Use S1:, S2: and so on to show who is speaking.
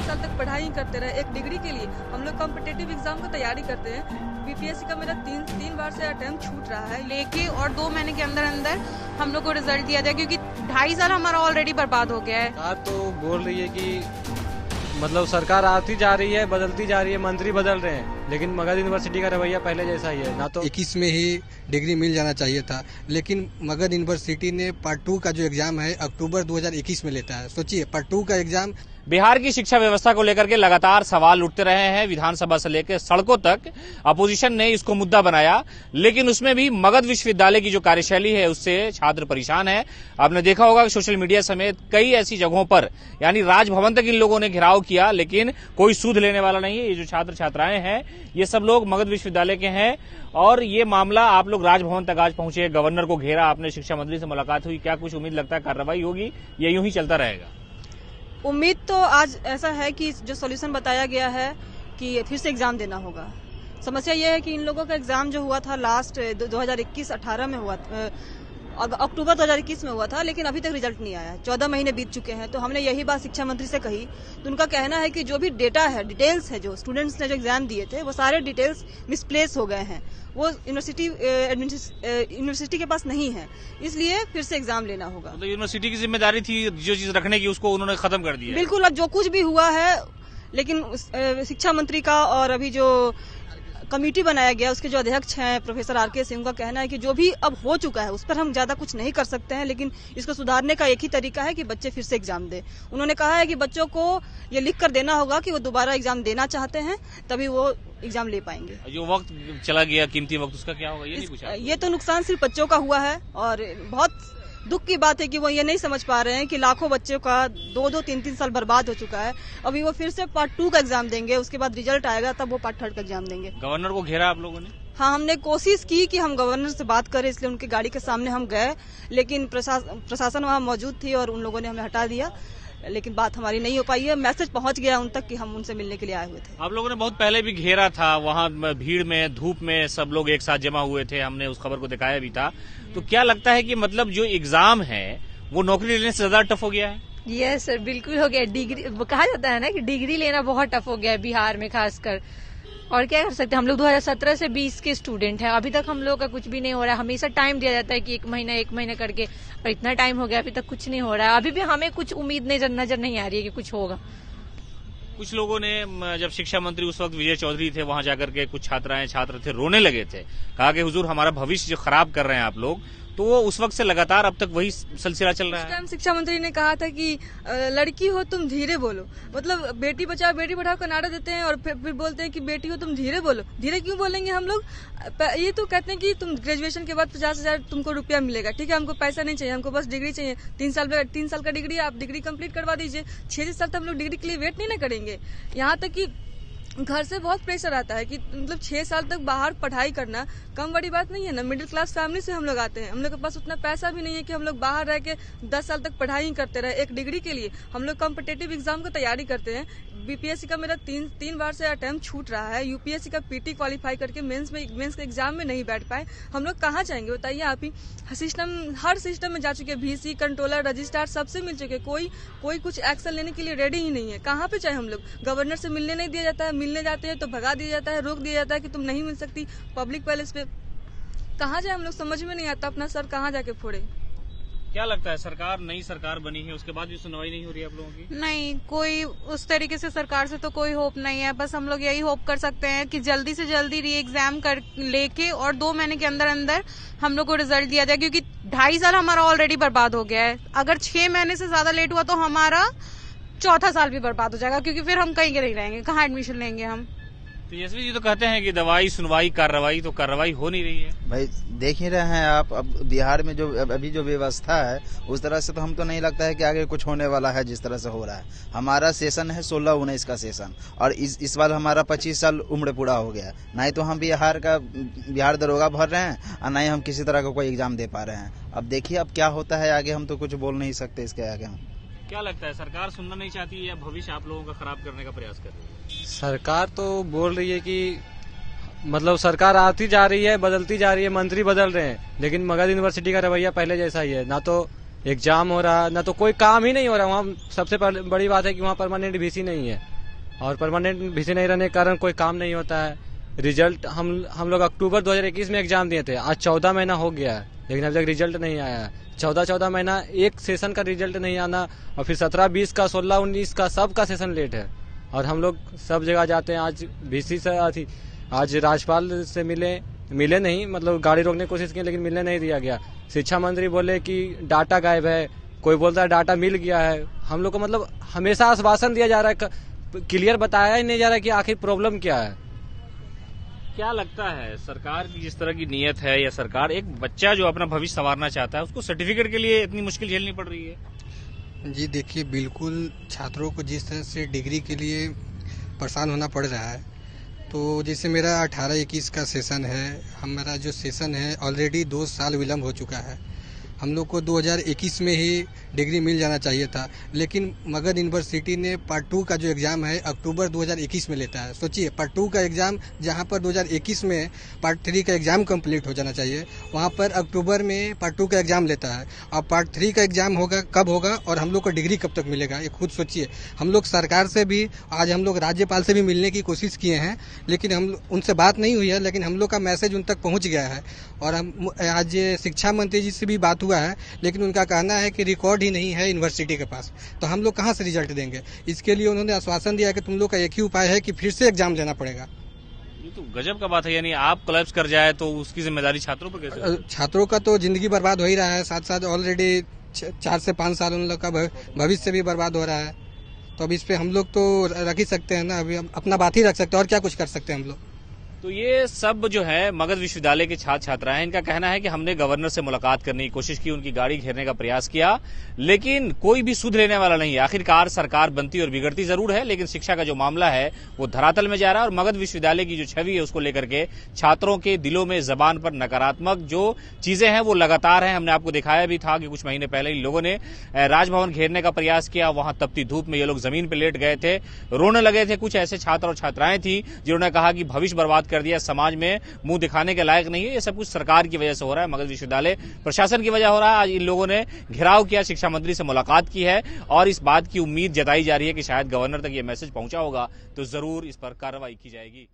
S1: साल तक पढ़ाई करते रहे एक डिग्री के लिए। हम लोग कॉम्पिटिटिव एग्जाम की तैयारी करते हैं। बीपीएससी का मेरा तीन बार से अटेम्प्ट छूट रहा है
S2: लेके, और 2 महीने के अंदर अंदर हम लोग को रिजल्ट दिया जाए, क्योंकि 2.5 साल हमारा ऑलरेडी बर्बाद हो गया है।
S3: सरकार तो बोल रही है कि मतलब सरकार आती जा रही है, बदलती जा रही है, मंत्री बदल रहे हैं, लेकिन मगध यूनिवर्सिटी का रवैया पहले जैसा ही है। ना तो
S4: 21 में ही डिग्री मिल जाना चाहिए था, लेकिन मगध यूनिवर्सिटी ने पार्ट 2 का जो एग्जाम है अक्टूबर 2021 में लेता है। सोचिए, पार्ट 2 का एग्जाम।
S5: बिहार की शिक्षा व्यवस्था को लेकर के लगातार सवाल उठते रहे हैं। विधानसभा से लेकर सड़कों तक अपोजिशन ने इसको मुद्दा बनाया, लेकिन उसमें भी मगध विश्वविद्यालय की जो कार्यशैली है उससे छात्र परेशान है। आपने देखा होगा कि सोशल मीडिया समेत कई ऐसी जगहों पर यानी राजभवन तक इन लोगों ने घेराव किया, लेकिन कोई सूद लेने वाला नहीं है। ये जो छात्र छात्राएं हैं ये सब लोग मगध विश्वविद्यालय के हैं, और ये मामला आप लोग राजभवन तक आज पहुंचे, गवर्नर को घेरा, आपने शिक्षा मंत्री से मुलाकात हुई। क्या कुछ उम्मीद लगता है कार्रवाई होगी, ये यूं ही चलता रहेगा?
S1: उम्मीद तो आज ऐसा है कि जो सॉल्यूशन बताया गया है कि फिर से एग्जाम देना होगा। समस्या यह है कि इन लोगों का एग्जाम जो हुआ था लास्ट 2021-18 में हुआ, अक्टूबर 2021 में हुआ था, लेकिन अभी तक रिजल्ट नहीं आया। 14 महीने बीत चुके हैं। तो हमने यही बात शिक्षा मंत्री से कही, तो उनका कहना है कि जो भी डेटा है, डिटेल्स है, जो स्टूडेंट्स ने जो एग्जाम दिए थे वो सारे डिटेल्स मिसप्लेस हो गए हैं, वो यूनिवर्सिटी के पास नहीं है, इसलिए फिर से एग्जाम लेना होगा।
S5: तो यूनिवर्सिटी की जिम्मेदारी थी जो चीज रखने की, उसको उन्होंने खत्म कर दिया।
S1: बिल्कुल, अब जो कुछ भी हुआ है, लेकिन शिक्षा मंत्री का और अभी जो कमेटी बनाया गया उसके जो अध्यक्ष हैं प्रोफेसर आर.के. सिंह का कहना है कि जो भी अब हो चुका है उस पर हम ज्यादा कुछ नहीं कर सकते हैं, लेकिन इसको सुधारने का एक ही तरीका है कि बच्चे फिर से एग्जाम दें। उन्होंने कहा है कि बच्चों को ये लिख कर देना होगा कि वो दोबारा एग्जाम देना चाहते हैं, तभी वो एग्जाम ले पाएंगे।
S5: जो वक्त चला गया, कीमती वक्त, उसका क्या होगा, ये नहीं पूछा?
S1: ये तो नुकसान सिर्फ बच्चों का हुआ है, और बहुत दुख की बात है कि वो ये नहीं समझ पा रहे हैं कि लाखों बच्चों का 2-2, 3-3 साल बर्बाद हो चुका है। अभी वो फिर से पार्ट 2 का एग्जाम देंगे, उसके बाद रिजल्ट आएगा तब वो पार्ट 3 का एग्जाम देंगे।
S5: गवर्नर को घेरा आप लोगों ने?
S1: हाँ, हमने कोशिश की कि हम गवर्नर से बात करें, इसलिए उनकी गाड़ी के सामने हम गए, लेकिन प्रशासन वहाँ मौजूद थी और उन लोगों ने हमें हटा दिया, लेकिन बात हमारी नहीं हो पाई है। मैसेज पहुंच गया उन तक कि हम उनसे मिलने के लिए आए हुए थे।
S5: आप लोगों ने बहुत पहले भी घेरा था, वहाँ भीड़ में, धूप में सब लोग एक साथ जमा हुए थे, हमने उस खबर को दिखाया भी था। तो क्या लगता है कि मतलब जो एग्जाम है वो नौकरी लेने से ज्यादा टफ हो गया है?
S2: यस सर, बिल्कुल हो गया। डिग्री कहा जाता है ना कि डिग्री लेना बहुत टफ हो गया है बिहार में खासकर, और क्या कर सकते हैं। हम लोग 2017 से 20 के स्टूडेंट हैं, अभी तक हम लोग का कुछ भी नहीं हो रहा है। हमेशा टाइम दिया जाता है कि एक महीना करके, और इतना टाइम हो गया अभी तक कुछ नहीं हो रहा है। अभी भी हमें कुछ उम्मीद नजर नहीं आ रही है कि कुछ होगा।
S5: कुछ लोगों ने, जब शिक्षा मंत्री उस वक्त विजय चौधरी थे, वहां जाकर के कुछ छात्र थे, रोने लगे थे, कहा कि हुजूर हमारा भविष्य जो खराब कर रहे हैं आप लोग। तो वो उस वक्त से लगातार अब तक वही सिलसिला चल रहा है।
S1: शिक्षा मंत्री ने कहा था कि लड़की हो तुम धीरे बोलो, मतलब बेटी बचाओ बेटी पढ़ाओ का नारा देते हैं और फिर बोलते हैं कि बेटी हो तुम धीरे बोलो। धीरे क्यों बोलेंगे हम लोग? ये तो कहते हैं कि तुम ग्रेजुएशन के बाद 50,000 तुमको रुपया मिलेगा, ठीक है, हमको पैसा नहीं चाहिए, हमको बस डिग्री चाहिए। 3 साल का डिग्री, आप डिग्री कंप्लीट करवा दीजिए। 6 साल तक हम लोग डिग्री के लिए वेट नहीं ना करेंगे। यहाँ तक कि घर से बहुत प्रेशर आता है कि मतलब 6 साल तक बाहर पढ़ाई करना कम बड़ी बात नहीं है ना। मिडिल क्लास फैमिली से हम लोग आते हैं, हम लोग के पास उतना पैसा भी नहीं है कि हम लोग बाहर रह के 10 साल तक पढ़ाई करते रहे एक डिग्री के लिए। हम लोग कॉम्पिटिटिव एग्जाम की तैयारी करते हैं। बीपीएससी का मेरा तीन बार से अटेम्प्ट छूट रहा है। यूपीएससी का पीटी क्वालिफाई करके मेंस के एग्जाम में नहीं बैठ पाए। हम लोग कहाँ जाएंगे बताइए आप ही? हर सिस्टम में जा चुके, VC, कंट्रोलर, रजिस्ट्रार सबसे मिल चुके, कोई कुछ एक्शन लेने के लिए रेडी ही नहीं है। कहाँ पे जाए हम लोग? गवर्नर से मिलने नहीं दिया जाता है, मिलने जाते हैं तो भगा दिया जाता है, रोक दिया जाता है कि तुम नहीं मिल सकती पब्लिक पैलेस पे। कहाँ जाए हम लोग? समझ में नहीं आता अपना सर कहाँ जाके फोड़े।
S5: क्या लगता है, नई सरकार बनी है, उसके बाद भी सुनवाई नहीं हो रही है आप लोगों की?
S2: नहीं, कोई उस तरीके से सरकार से तो कोई होप नहीं है। बस हम लोग यही होप कर सकते हैं कि जल्दी से जल्दी री एग्जाम कर लेके, और 2 महीने के अंदर अंदर हम लोग को रिजल्ट दिया जाए, क्योंकि 2.5 साल हमारा ऑलरेडी बर्बाद हो गया है। अगर 6 महीने से ज्यादा लेट हुआ तो हमारा 4था साल भी बर्बाद हो जाएगा, क्योंकि फिर हम कहीं के नहीं रहेंगे, कहाँ एडमिशन लेंगे हम।
S5: तो यशवी जी तो कहते हैं कि दवाई सुनवाई कार्रवाई, तो कार्रवाई हो नहीं रही है।
S6: भाई देख ही रहे हैं आप, अब बिहार में जो अभी जो व्यवस्था है उस तरह से तो हम तो नहीं लगता है कि आगे कुछ होने वाला है जिस तरह से हो रहा है। हमारा सेशन है 16-19 का सेशन, और इस बार हमारा 25 साल उम्र पूरा हो गया। ना ही तो हम बिहार दरोगा भर रहे हैं, और ना ही हम किसी तरह का कोई एग्जाम दे पा रहे हैं। अब देखिए अब क्या होता है आगे, हम तो कुछ बोल नहीं सकते इसके आगे। हम
S5: क्या लगता है, सरकार सुनना नहीं चाहती है या भविष्य आप लोगों का खराब करने का प्रयास कर रही है?
S3: सरकार तो बोल रही है कि मतलब सरकार आती जा रही है, बदलती जा रही है, मंत्री बदल रहे हैं, लेकिन मगध यूनिवर्सिटी का रवैया पहले जैसा ही है। ना तो एग्जाम हो रहा, ना तो कोई काम ही नहीं हो रहा वहाँ। सबसे बड़ी बात है कि वहाँ परमानेंट VC नहीं है, और परमानेंट वीसी नहीं रहने के कारण कोई काम नहीं होता है। रिजल्ट हम लोग अक्टूबर 2021 में एग्जाम दिए थे, आज 14 महीना हो गया है लेकिन अभी तक रिजल्ट नहीं आया है। 14 महीना एक सेशन का रिजल्ट नहीं आना और फिर 17-20 का 16-19 का सब का सेशन लेट है। और हम लोग सब जगह जाते हैं, आज वीसी से आज राज्यपाल से मिले नहीं, मतलब गाड़ी रोकने की कोशिश की लेकिन मिलने नहीं दिया गया। शिक्षा मंत्री बोले कि डाटा गायब है, कोई बोलता है डाटा मिल गया है। हम लोग को मतलब हमेशा आश्वासन दिया जा रहा है, क्लियर बताया ही नहीं जा रहा है कि आखिर प्रॉब्लम क्या है।
S5: क्या लगता है सरकार की जिस तरह की नीयत है, या सरकार एक बच्चा जो अपना भविष्य संवारना चाहता है उसको सर्टिफिकेट के लिए इतनी मुश्किल झेलनी पड़ रही है?
S4: जी देखिए, बिल्कुल छात्रों को जिस तरह से डिग्री के लिए परेशान होना पड़ रहा है, तो जैसे मेरा 18-21 का सेशन है, हमारा जो सेशन है ऑलरेडी 2 साल विलम्ब हो चुका है। हम लोग को 2021 में ही डिग्री मिल जाना चाहिए था, लेकिन मगध यूनिवर्सिटी ने पार्ट 2 का जो एग्ज़ाम है अक्टूबर 2021 में लेता है। सोचिए, पार्ट 2 का एग्ज़ाम जहां पर 2021 में पार्ट 3 का एग्ज़ाम कंप्लीट हो जाना चाहिए, वहां पर अक्टूबर में पार्ट 2 का एग्ज़ाम लेता है। अब पार्ट 3 का एग्ज़ाम होगा कब होगा और हम लोग को डिग्री कब तक मिलेगा, ये खुद सोचिए। हम लोग सरकार से भी, आज हम लोग राज्यपाल से भी मिलने की कोशिश किए हैं, लेकिन हम उनसे बात नहीं हुई है, लेकिन हम लोग का मैसेज उन तक पहुँच गया है। और हम आज शिक्षा मंत्री जी से भी बात हुआ है, लेकिन उनका कहना है कि रिकॉर्ड ही नहीं है यूनिवर्सिटी के पास, तो हम लोग कहां से रिजल्ट देंगे। इसके लिए उन्होंने आश्वासन दिया कि तुम लोग का एक ही उपाय है कि फिर से एग्जाम देना पड़ेगा।
S5: ये तो गजब का बात है, यानी आप कोलैप्स कर जाए तो उसकी जिम्मेदारी छात्रों पर कैसे?
S4: छात्रों का तो जिंदगी बर्बाद हो ही रहा है, साथ साथ ऑलरेडी 4 से 5 साल उन लोग का भविष्य भी बर्बाद हो रहा है। तो अब इस पे हम लोग तो रख ही सकते हैं ना, अभी अपना बात ही रख सकते हैं, और क्या कुछ कर सकते हैं हम लोग।
S5: तो ये सब जो है मगध विश्वविद्यालय के छात्र छात्राएं, इनका कहना है कि हमने गवर्नर से मुलाकात करने की कोशिश की, उनकी गाड़ी घेरने का प्रयास किया, लेकिन कोई भी सुध लेने वाला नहीं है। आखिरकार सरकार बनती और बिगड़ती जरूर है, लेकिन शिक्षा का जो मामला है वो धरातल में जा रहा है। और मगध विश्वविद्यालय की जो छवि है उसको लेकर के छात्रों के दिलों में, जबान पर नकारात्मक जो चीजें हैं वो लगातार हैं। हमने आपको दिखाया भी था कि कुछ महीने पहले इन लोगों ने राजभवन घेरने का प्रयास किया, वहां तपती धूप में ये लोग जमीन पर लेट गए थे, रोने लगे थे। कुछ ऐसे छात्र और छात्राएं थी जिन्होंने कहा कि भविष्य बर्बाद कर दिया, समाज में मुंह दिखाने के लायक नहीं है। ये सब कुछ सरकार की वजह से हो रहा है, मगध विश्वविद्यालय प्रशासन की वजह हो रहा है। आज इन लोगों ने घेराव किया, शिक्षा मंत्री से मुलाकात की है और इस बात की उम्मीद जताई जा रही है कि शायद गवर्नर तक ये मैसेज पहुंचा होगा तो जरूर इस पर कार्रवाई की जाएगी।